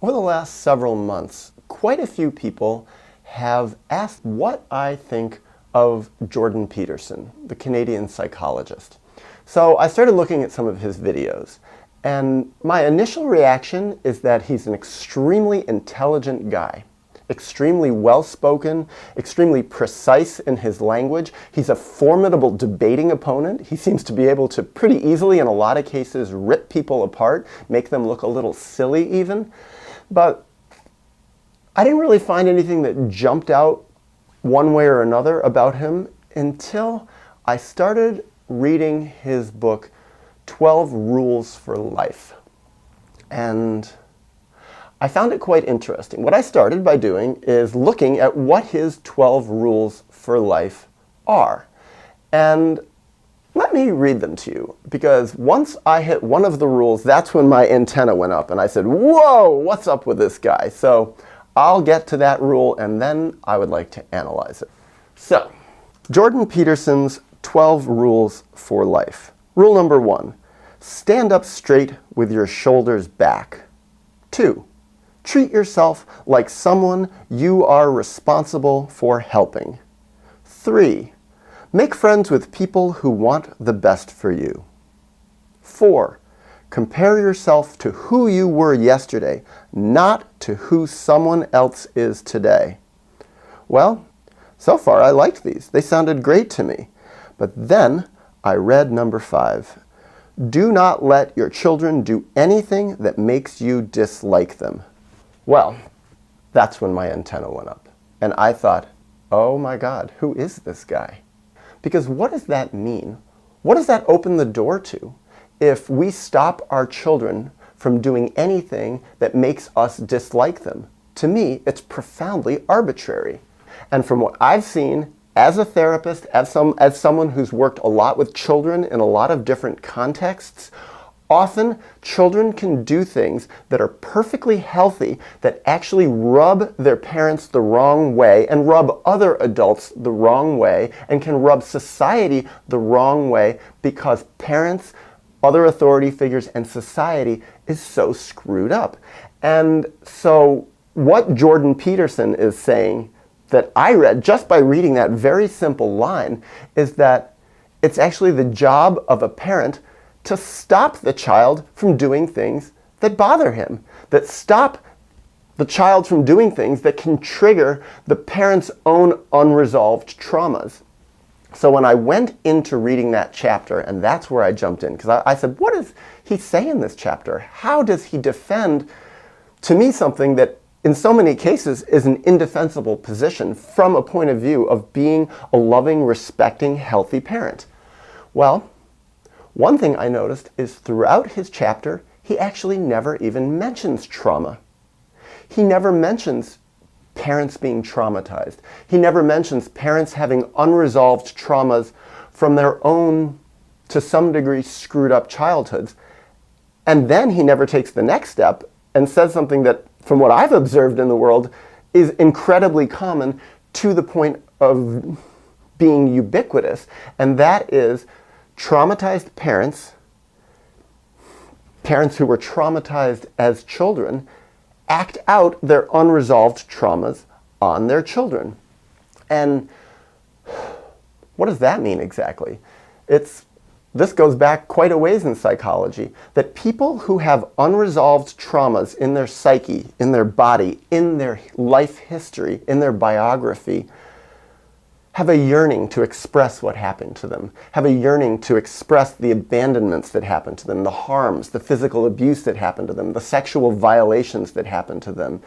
Over the last several months, quite a few people have asked what I think of Jordan Peterson, the Canadian psychologist. So I started looking at some of his videos, and my initial reaction is that he's an extremely intelligent guy. Extremely well-spoken, extremely precise in his language. He's a formidable debating opponent. He seems to be able to pretty easily, in a lot of cases, rip people apart, make them look a little silly even. But I didn't really find anything that jumped out one way or another about him until I started reading his book, 12 Rules for Life. And I found it quite interesting. What I started by doing is looking at what his 12 rules for life are. And let me read them to you, because once I hit one of the rules, that's when my antenna went up and I said, whoa, what's up with this guy? So I'll get to that rule and then I would like to analyze it. So, Jordan Peterson's 12 rules for life. Rule number 1, stand up straight with your shoulders back. 2, treat yourself like someone you are responsible for helping. 3, make friends with people who want the best for you. 4, compare yourself to who you were yesterday, not to who someone else is today. Well, so far I liked these. They sounded great to me. But then I read number 5. Do not let your children do anything that makes you dislike them. Well, that's when my antenna went up. And I thought, oh my God, who is this guy? Because what does that mean? What does that open the door to if we stop our children from doing anything that makes us dislike them? To me, it's profoundly arbitrary. And from what I've seen as a therapist, as someone who's worked a lot with children in a lot of different contexts, often children can do things that are perfectly healthy that actually rub their parents the wrong way and rub other adults the wrong way and can rub society the wrong way because parents, other authority figures, and society is so screwed up. And so what Jordan Peterson is saying that I read just by reading that very simple line is that it's actually the job of a parent to stop the child from doing things that bother him, that stop the child from doing things that can trigger the parent's own unresolved traumas. So when I went into reading that chapter, and that's where I jumped in, because I said, what does he say in this chapter? How does he defend, to me, something that in so many cases is an indefensible position from a point of view of being a loving, respecting, healthy parent? Well, one thing I noticed is throughout his chapter, he actually never even mentions trauma. He never mentions parents being traumatized. He never mentions parents having unresolved traumas from their own, to some degree, screwed up childhoods. And then he never takes the next step and says something that, from what I've observed in the world, is incredibly common to the point of being ubiquitous, and that is traumatized parents, parents who were traumatized as children, act out their unresolved traumas on their children. And what does that mean exactly? This goes back quite a ways in psychology, that people who have unresolved traumas in their psyche, in their body, in their life history, in their biography, have a yearning to express what happened to them, have a yearning to express the abandonments that happened to them, the harms, the physical abuse that happened to them, the sexual violations that happened to them,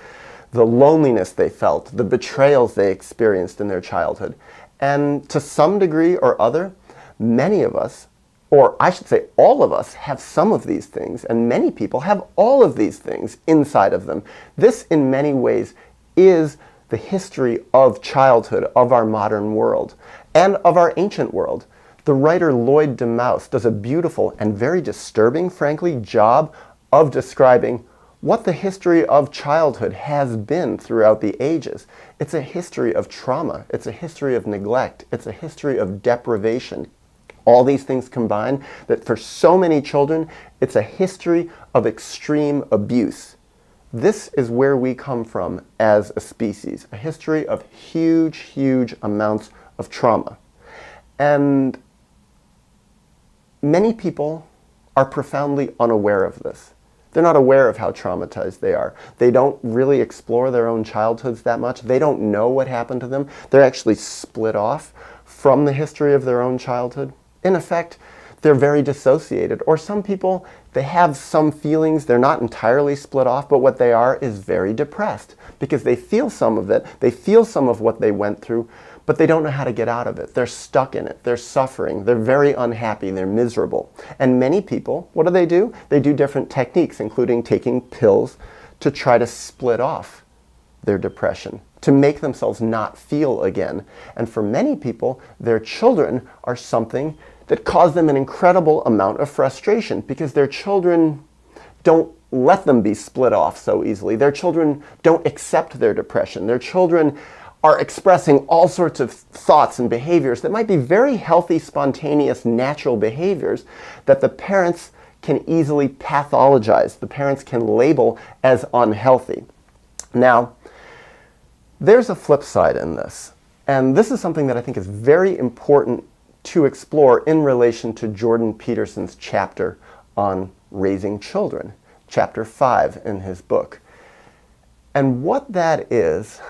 the loneliness they felt, the betrayals they experienced in their childhood. And to some degree or other, many of us, or I should say all of us, have some of these things, and many people have all of these things inside of them. This, in many ways, is the history of childhood of our modern world and of our ancient world. The writer Lloyd deMause does a beautiful and very disturbing, frankly, job of describing what the history of childhood has been throughout the ages. It's a history of trauma. It's a history of neglect. It's a history of deprivation. All these things combine that for so many children, it's a history of extreme abuse. this is where we come from as a species, a history of huge, huge amounts of trauma. And many people are profoundly unaware of this. They're not aware of how traumatized they are. They don't really explore their own childhoods that much. They don't know what happened to them. They're actually split off from the history of their own childhood. In effect, they're very dissociated. Or some people, they have some feelings. They're not entirely split off, but what they are is very depressed because they feel some of it. They feel some of what they went through, but they don't know how to get out of it. They're stuck in it. They're suffering. They're very unhappy. They're miserable. And many people, what do? They do different techniques, including taking pills to try to split off their depression, to make themselves not feel again. And for many people, their children are something that cause them an incredible amount of frustration because their children don't let them be split off so easily. Their children don't accept their depression. Their children are expressing all sorts of thoughts and behaviors that might be very healthy, spontaneous, natural behaviors that the parents can easily pathologize. The parents can label as unhealthy. Now, there's a flip side in this. And this is something that I think is very important to explore in relation to Jordan Peterson's chapter on raising children, chapter 5 in his book. And what that is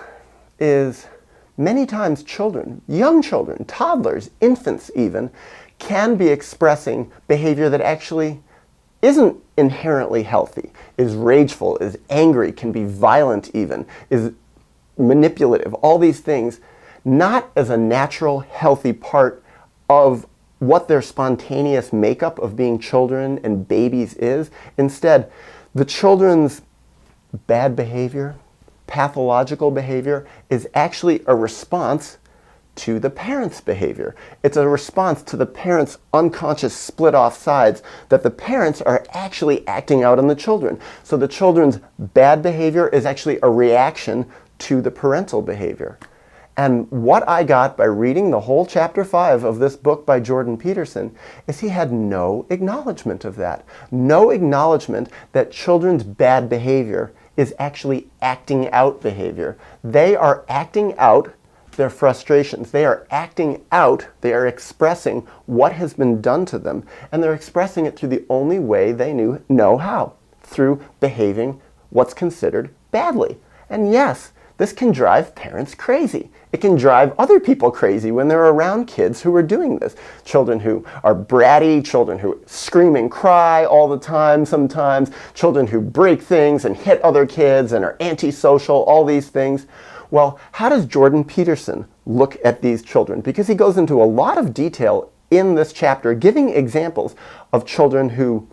many times children, young children, toddlers, infants even, can be expressing behavior that actually isn't inherently healthy, is rageful, is angry, can be violent even, is manipulative, all these things, not as a natural, healthy part of what their spontaneous makeup of being children and babies is. Instead, the children's bad behavior, pathological behavior, is actually a response to the parents' behavior. It's a response to the parents' unconscious split-off sides that the parents are actually acting out on the children. So the children's bad behavior is actually a reaction to the parental behavior. And what I got by reading the whole chapter 5 of this book by Jordan Peterson is he had no acknowledgement of that. No acknowledgement that children's bad behavior is actually acting out behavior. They are acting out their frustrations. They are acting out, they are expressing what has been done to them, and they're expressing it through the only way they know how, through behaving what's considered badly. And yes, this can drive parents crazy. It can drive other people crazy when they're around kids who are doing this. Children who are bratty, children who scream and cry all the time sometimes, children who break things and hit other kids and are antisocial, all these things. Well, how does Jordan Peterson look at these children? Because he goes into a lot of detail in this chapter, giving examples of children who,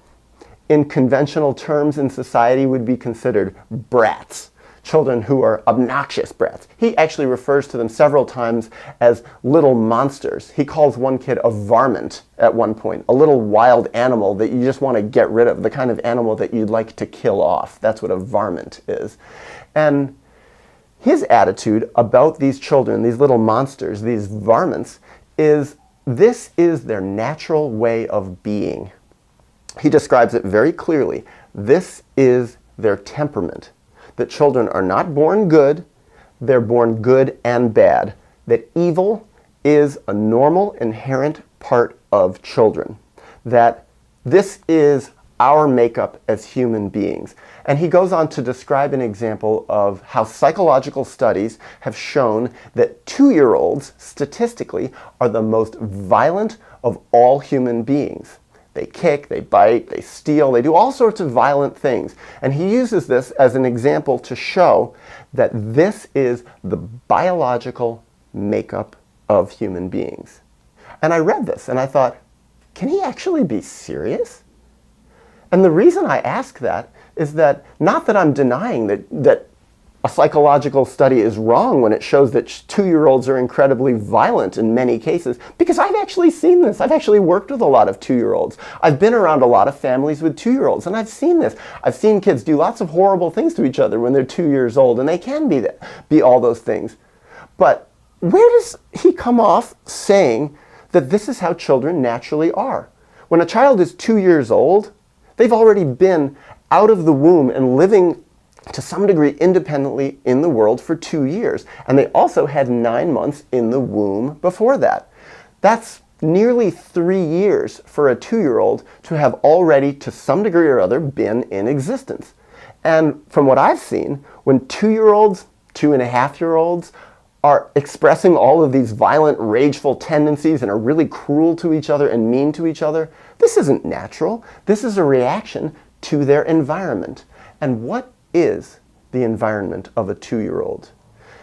in conventional terms in society, would be considered brats. Children who are obnoxious brats. He actually refers to them several times as little monsters. He calls one kid a varmint at one point, a little wild animal that you just want to get rid of, the kind of animal that you'd like to kill off. That's what a varmint is. And his attitude about these children, these little monsters, these varmints, is this is their natural way of being. He describes it very clearly. This is their temperament. That children are not born good, they're born good and bad. That evil is a normal, inherent part of children. That this is our makeup as human beings. And he goes on to describe an example of how psychological studies have shown that 2-year-olds, statistically, are the most violent of all human beings. They kick, they bite, they steal, they do all sorts of violent things. And he uses this as an example to show that this is the biological makeup of human beings. And I read this and I thought, can he actually be serious? And the reason I ask that is that, not that I'm denying that a psychological study is wrong when it shows that 2-year-olds are incredibly violent in many cases, because I've actually seen this. I've actually worked with a lot of 2-year-olds. I've been around a lot of families with 2-year-olds, and I've seen this. I've seen kids do lots of horrible things to each other when they're 2 years old, and they can be all those things. But where does he come off saying that this is how children naturally are? When a child is 2 years old, they've already been out of the womb and living to some degree independently in the world for 2 years. And they also had 9 months in the womb before that. That's nearly 3 years for a 2-year-old to have already, to some degree or other, been in existence. And from what I've seen, when 2-year-olds, 2.5-year-olds are expressing all of these violent, rageful tendencies and are really cruel to each other and mean to each other, this isn't natural. This is a reaction to their environment. And what is the environment of a 2-year-old?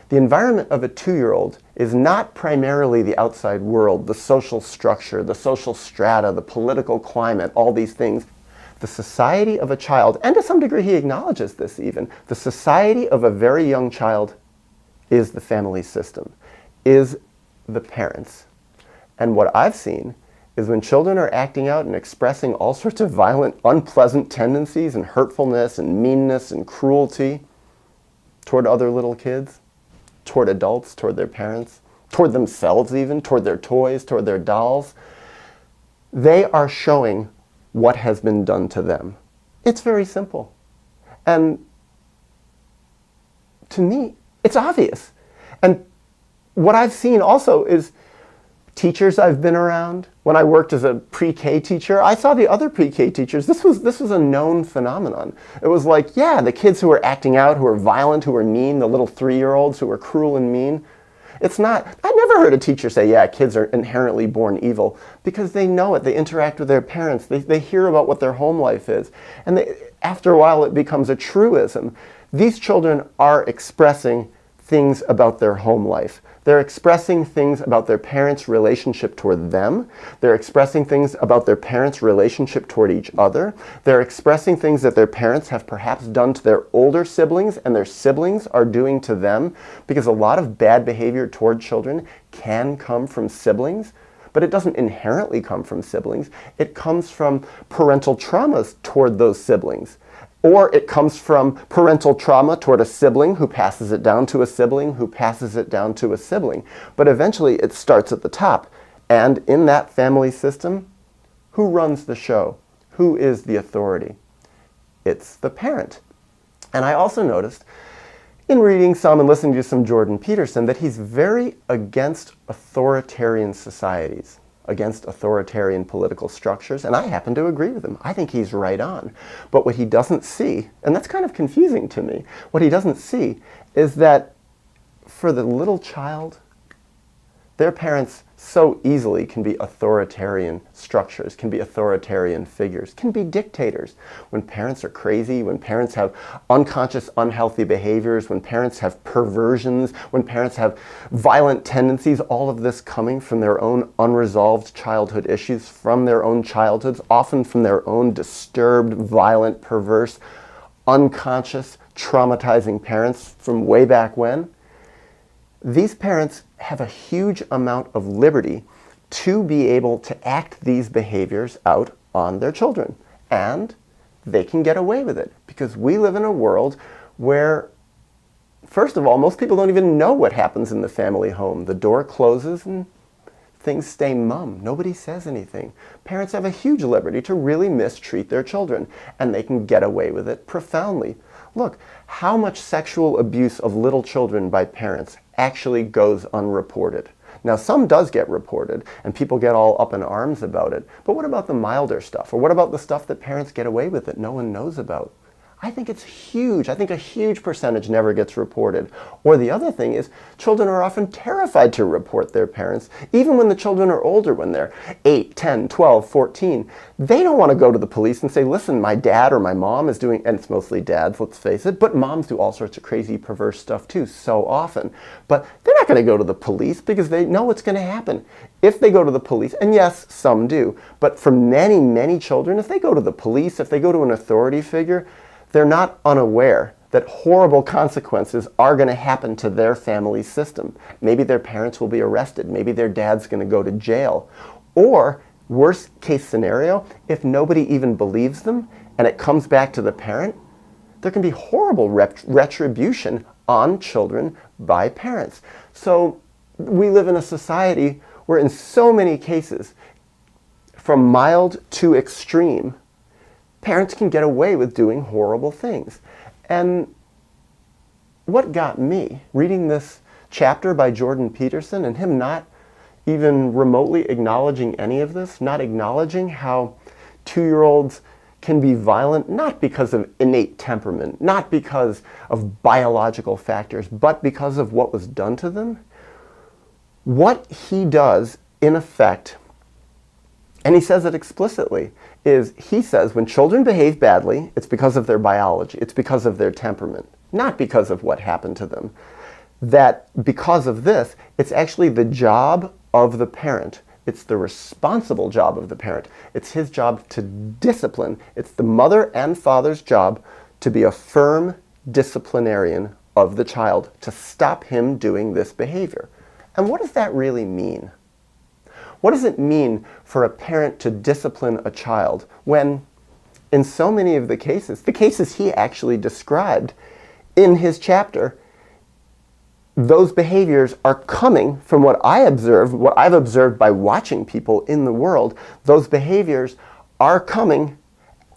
The environment of a 2-year-old is not primarily the outside world, the social structure, the social strata, the political climate, all these things. The society of a child, and to some degree he acknowledges this even, the society of a very young child is the family system, is the parents. And what I've seen is when children are acting out and expressing all sorts of violent, unpleasant tendencies and hurtfulness and meanness and cruelty toward other little kids, toward adults, toward their parents, toward themselves even, toward their toys, toward their dolls, they are showing what has been done to them. It's very simple. And to me, it's obvious. And what I've seen also is teachers I've been around. When I worked as a pre-K teacher, I saw the other pre-K teachers. This was a known phenomenon. It was like, yeah, the kids who are acting out, who are violent, who are mean, the little 3-year-olds who are cruel and mean. It's not, I never heard a teacher say, yeah, kids are inherently born evil, because they know it. They interact with their parents. They hear about what their home life is. And after a while, it becomes a truism. These children are expressing things about their home life. They're expressing things about their parents' relationship toward them. They're expressing things about their parents' relationship toward each other. They're expressing things that their parents have perhaps done to their older siblings and their siblings are doing to them, because a lot of bad behavior toward children can come from siblings, but it doesn't inherently come from siblings. It comes from parental traumas toward those siblings. Or it comes from parental trauma toward a sibling who passes it down to a sibling who passes it down to a sibling. But eventually it starts at the top. And in that family system, who runs the show? Who is the authority? It's the parent. And I also noticed in reading some and listening to some Jordan Peterson that he's very against authoritarian societies, against authoritarian political structures, and I happen to agree with him. I think he's right on. But what he doesn't see, and that's kind of confusing to me, what he doesn't see is that for the little child, their parents so easily can be authoritarian structures, can be authoritarian figures, can be dictators. When parents are crazy, when parents have unconscious, unhealthy behaviors, when parents have perversions, when parents have violent tendencies, all of this coming from their own unresolved childhood issues, from their own childhoods, often from their own disturbed, violent, perverse, unconscious, traumatizing parents from way back when. These parents have a huge amount of liberty to be able to act these behaviors out on their children. And they can get away with it because we live in a world where, first of all, most people don't even know what happens in the family home. The door closes and things stay mum. Nobody says anything. Parents have a huge liberty to really mistreat their children, and they can get away with it profoundly. Look, how much sexual abuse of little children by parents actually goes unreported? Now, some does get reported, and people get all up in arms about it. But what about the milder stuff? Or what about the stuff that parents get away with that no one knows about? I think it's huge. I think a huge percentage never gets reported. Or the other thing is, children are often terrified to report their parents, even when the children are older, when they're 8, 10, 12, 14. They don't want to go to the police and say, listen, my dad or my mom is doing, and it's mostly dads, let's face it, but moms do all sorts of crazy, perverse stuff too, so often. But they're not going to go to the police because they know what's going to happen. If they go to the police, and yes, some do, but for many, many children, if they go to the police, if they go to an authority figure, they're not unaware that horrible consequences are going to happen to their family system. Maybe their parents will be arrested. Maybe their dad's going to go to jail. Or, worst case scenario, if nobody even believes them and it comes back to the parent, there can be horrible retribution on children by parents. So we live in a society where in so many cases, from mild to extreme, parents can get away with doing horrible things. And what got me reading this chapter by Jordan Peterson and him not even remotely acknowledging any of this, not acknowledging how 2-year-olds can be violent, not because of innate temperament, not because of biological factors, but because of what was done to them. What he does, in effect, and he says it explicitly, is he says when children behave badly, it's because of their biology, it's because of their temperament, not because of what happened to them. That because of this, it's actually the job of the parent. It's the responsible job of the parent. It's his job to discipline. It's the mother and father's job to be a firm disciplinarian of the child, to stop him doing this behavior. And what does that really mean? What does it mean for a parent to discipline a child when, in so many of the cases he actually described in his chapter, those behaviors are coming from what I've observed by watching people in the world. Those behaviors are coming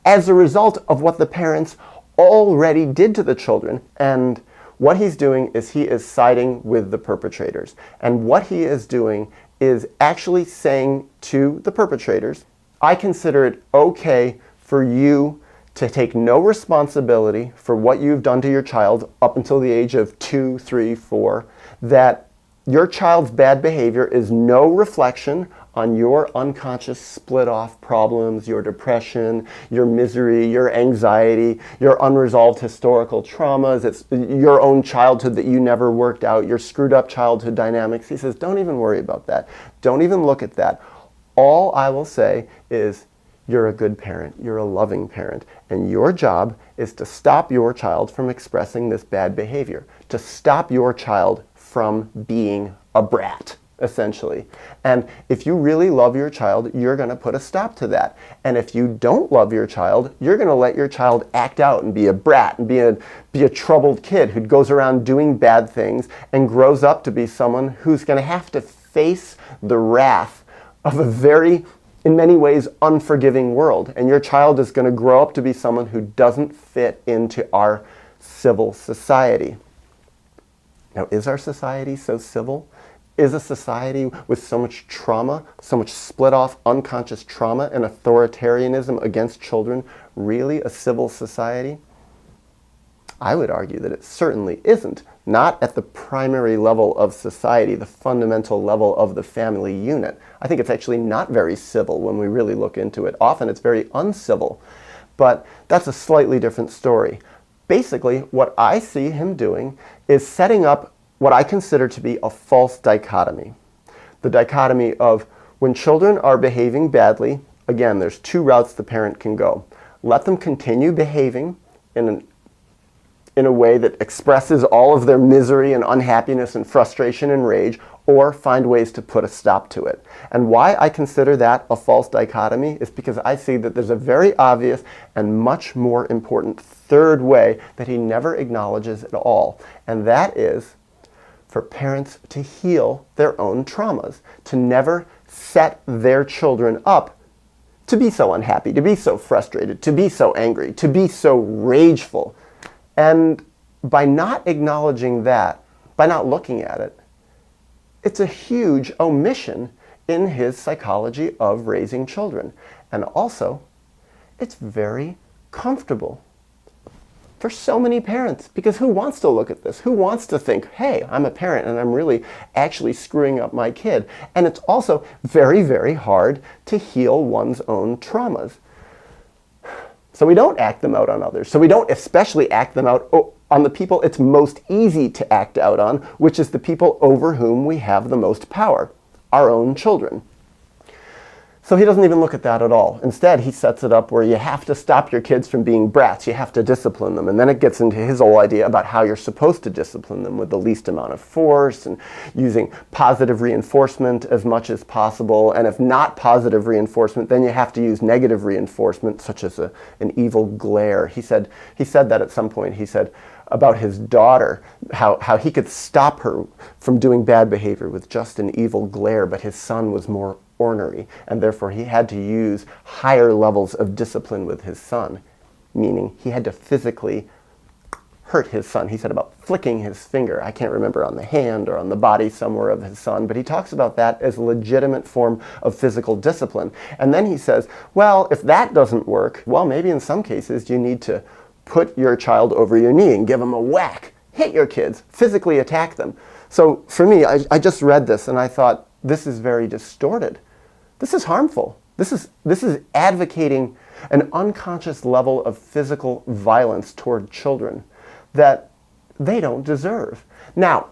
as a result of what the parents already did to the children. And what he's doing is he is siding with the perpetrators. And what he is doing is actually saying to the perpetrators, I consider it okay for you to take no responsibility for what you've done to your child up until the age of 2, 3, 4, that your child's bad behavior is no reflection on your unconscious split-off problems, your depression, your misery, your anxiety, your unresolved historical traumas. It's your own childhood that you never worked out, your screwed up childhood dynamics. He says, don't even worry about that. Don't even look at that. All I will say is, you're a good parent, you're a loving parent, and your job is to stop your child from expressing this bad behavior, to stop your child from being a brat, essentially. And if you really love your child, you're going to put a stop to that. And if you don't love your child, you're going to let your child act out and be a brat and be a troubled kid who goes around doing bad things and grows up to be someone who's going to have to face the wrath of a very, in many ways, unforgiving world. And your child is going to grow up to be someone who doesn't fit into our civil society. Now, is our society so civil? Is a society with so much trauma, so much split-off unconscious trauma and authoritarianism against children really a civil society? I would argue that it certainly isn't. Not at the primary level of society, the fundamental level of the family unit. I think it's actually not very civil when we really look into it. Often it's very uncivil. But that's a slightly different story. Basically, what I see him doing is setting up what I consider to be a false dichotomy. The dichotomy of when children are behaving badly, again, there's 2 routes the parent can go. Let them continue behaving in a way that expresses all of their misery and unhappiness and frustration and rage, or find ways to put a stop to it. And why I consider that a false dichotomy is because I see that there's a very obvious and much more important third way that he never acknowledges at all. And that is for parents to heal their own traumas, to never set their children up to be so unhappy, to be so frustrated, to be so angry, to be so rageful. And by not acknowledging that, by not looking at it, it's a huge omission in his psychology of raising children. And also, it's very comfortable for so many parents, because who wants to look at this? Who wants to think, hey, I'm a parent and I'm really actually screwing up my kid? And it's also very, very hard to heal one's own traumas. So we don't act them out on others. So we don't especially act them out on the people it's most easy to act out on, which is the people over whom we have the most power, our own children. So he doesn't even look at that at all. Instead, he sets it up where you have to stop your kids from being brats. You have to discipline them. And then it gets into his whole idea about how you're supposed to discipline them with the least amount of force and using positive reinforcement as much as possible. And if not positive reinforcement, then you have to use negative reinforcement, such as an evil glare. He said that at some point. He said about his daughter, how he could stop her from doing bad behavior with just an evil glare, but his son was more ornery, and therefore he had to use higher levels of discipline with his son, meaning he had to physically hurt his son. He said about flicking his finger. I can't remember on the hand or on the body somewhere of his son, but he talks about that as a legitimate form of physical discipline. And then he says, well, if that doesn't work, well, maybe in some cases you need to put your child over your knee and give them a whack. Hit your kids, physically attack them. So for me, I just read this and I thought, this is very distorted. This is harmful. This is advocating an unconscious level of physical violence toward children that they don't deserve. Now,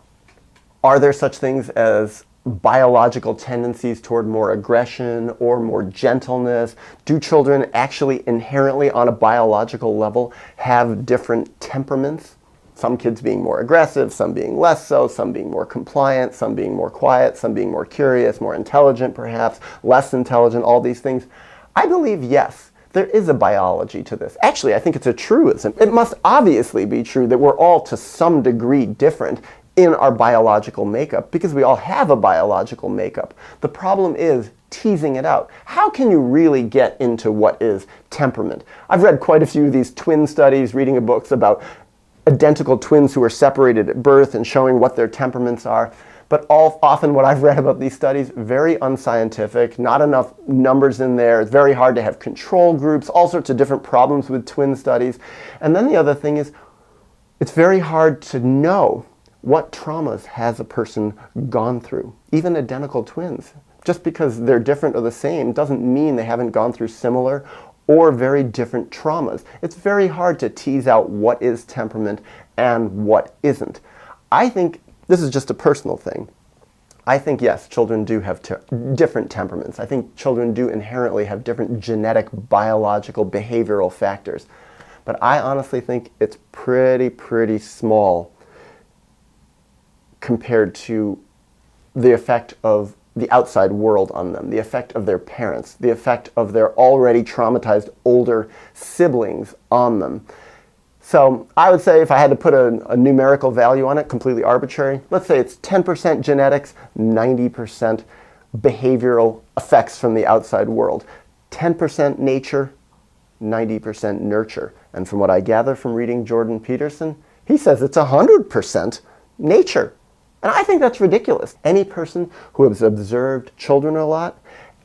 are there such things as biological tendencies toward more aggression or more gentleness? Do children actually inherently on a biological level have different temperaments? Some kids being more aggressive, some being less so, some being more compliant, some being more quiet, some being more curious, more intelligent perhaps, less intelligent, all these things. I believe yes, there is a biology to this. Actually, I think it's a truism. It must obviously be true that we're all to some degree different in our biological makeup because we all have a biological makeup. The problem is teasing it out. How can you really get into what is temperament? I've read quite a few of these twin studies, reading books about identical twins who are separated at birth and showing what their temperaments are. But often what I've read about these studies, very unscientific, not enough numbers in there. It's very hard to have control groups, all sorts of different problems with twin studies. And then the other thing is, it's very hard to know what traumas has a person gone through, even identical twins. Just because they're different or the same doesn't mean they haven't gone through similar or very different traumas. It's very hard to tease out what is temperament and what isn't. I think, this is just a personal thing, I think yes, children do have different temperaments. I think children do inherently have different genetic, biological, behavioral factors. But I honestly think it's pretty small compared to the effect of the outside world on them, the effect of their parents, the effect of their already traumatized older siblings on them. So I would say if I had to put a numerical value on it, completely arbitrary, let's say it's 10% genetics, 90% behavioral effects from the outside world. 10% nature, 90% nurture. And from what I gather from reading Jordan Peterson, he says it's 100% nature. And I think that's ridiculous. Any person who has observed children a lot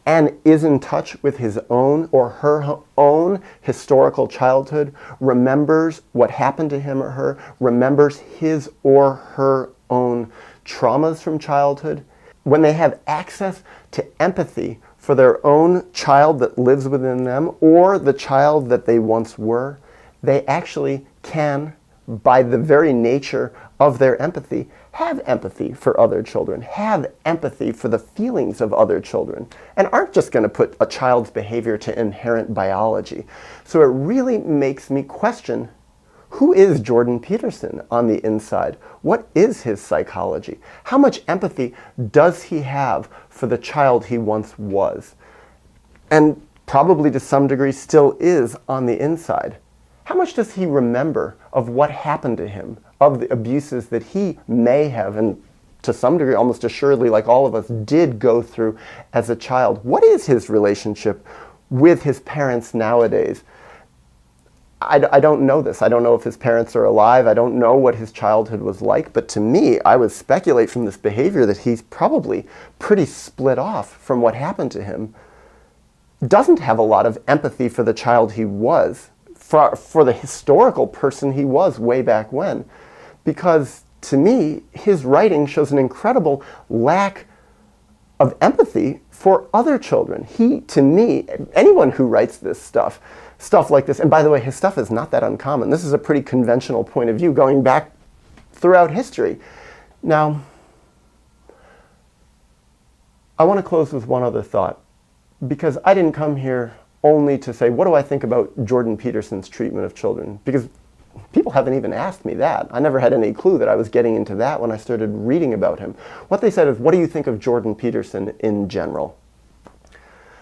and is in touch with his own or her own historical childhood, remembers what happened to him or her, remembers his or her own traumas from childhood, when they have access to empathy for their own child that lives within them or the child that they once were, they actually can, by the very nature of their empathy, have empathy for other children, have empathy for the feelings of other children, and aren't just going to put a child's behavior to inherent biology. So it really makes me question, who is Jordan Peterson on the inside? What is his psychology? How much empathy does he have for the child he once was? And probably to some degree still is on the inside. How much does he remember of what happened to him, of the abuses that he may have, and to some degree, almost assuredly, like all of us, did go through as a child? What is his relationship with his parents nowadays? I don't know this. I don't know if his parents are alive. I don't know what his childhood was like. But to me, I would speculate from this behavior that he's probably pretty split off from what happened to him. Doesn't have a lot of empathy for the child he was, for the historical person he was way back when. Because to me, his writing shows an incredible lack of empathy for other children. He, to me, anyone who writes this stuff like this, and by the way, his stuff is not that uncommon. This is a pretty conventional point of view going back throughout history. Now, I want to close with one other thought, because I didn't come here only to say, what do I think about Jordan Peterson's treatment of children? Because people haven't even asked me that. I never had any clue that I was getting into that when I started reading about him. What they said is, what do you think of Jordan Peterson in general?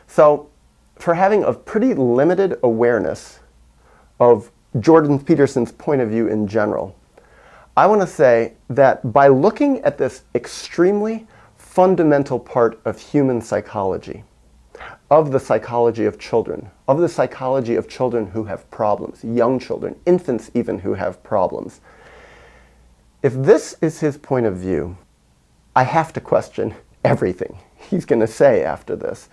So, for having a pretty limited awareness of Jordan Peterson's point of view in general, I want to say that by looking at this extremely fundamental part of human psychology, of the psychology of children, who have problems, young children, infants even who have problems, If this is his point of view, I have to question everything he's going to say after this.